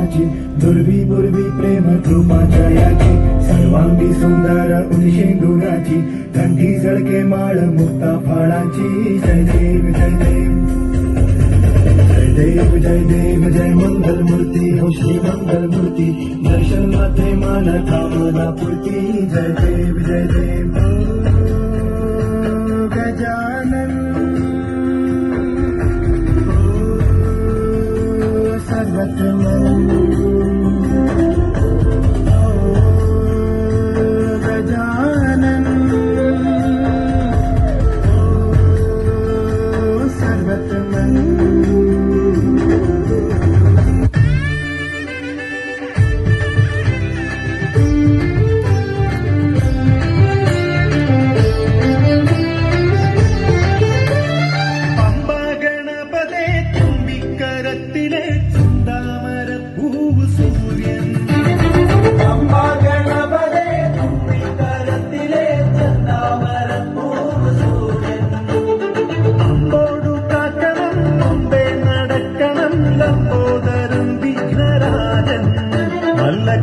प्रेमाची दुर्वी बुर्वी प्रेम कृपाच्या याची सर्वांगी सुंदर उनिशेंदुराची थंडी जळके माळ मुक्ता फळाची जय देव जय देव जय देव जय देव जय मंगल मूर्ती हो श्री मंगल मूर्ती दर्शन माथे मान कामना पूर्ती जय देव जय देव गजानन सर्वत्रमन गजानन सर्वत्रमन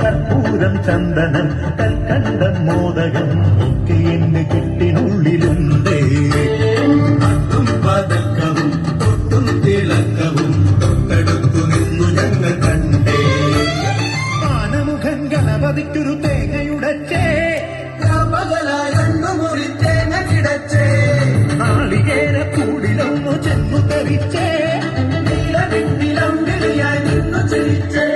കർപ്പൂരം ചന്ദനം കൽക്കണ്ടം മോദകം ഒക്കെ എന്നെ കെട്ടിനുള്ളിലുണ്ടേ അത്തും പതക്കവും തൊട്ടും തിളക്കവും തൊട്ടടുത്തു നിന്നു ഞങ്ങൾ കണ്ടേ ആനമുഖൻ ഗണപതിക്കൊരു തേങ്ങയുടച്ചേ മുറി തേങ്ങ കിടച്ചേ നാളികേര കൂടിലൊന്നു ചെന്നു തെറിച്ചേ നീലവെട്ടിലം വിളിയായി നിന്നു ചിരിച്ചേ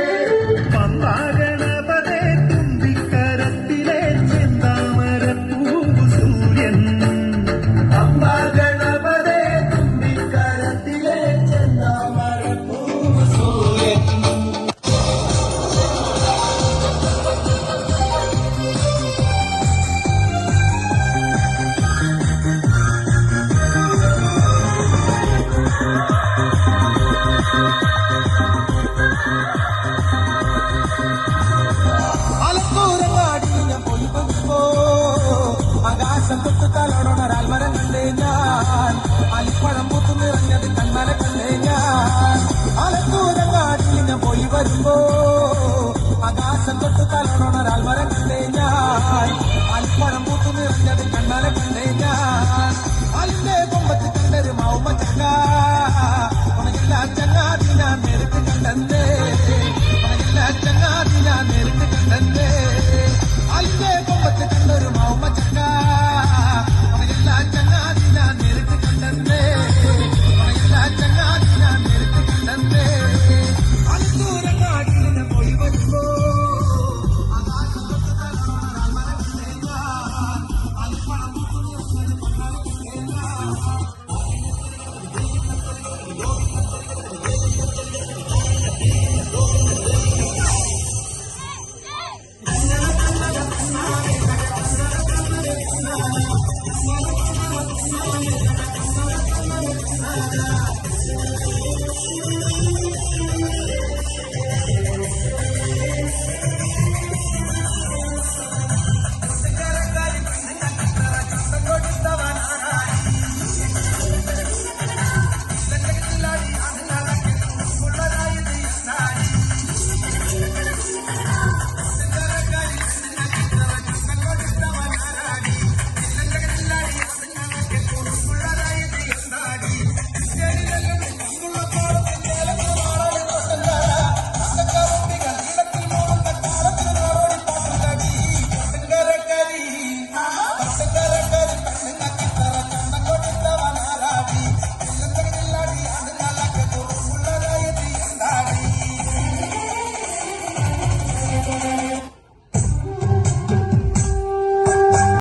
ആകാശം തൊട്ട് തലോടൊരാൽ മരം കണ്ടേ ഞാൻ അലിപ്പഴം പൂത്തു നിറഞ്ഞത് കൺമല കണ്ടേ ഞാൻ ആലത്തൂരങ്ങാടിയിൽ ഞാൻ പോയി വരുമ്പോ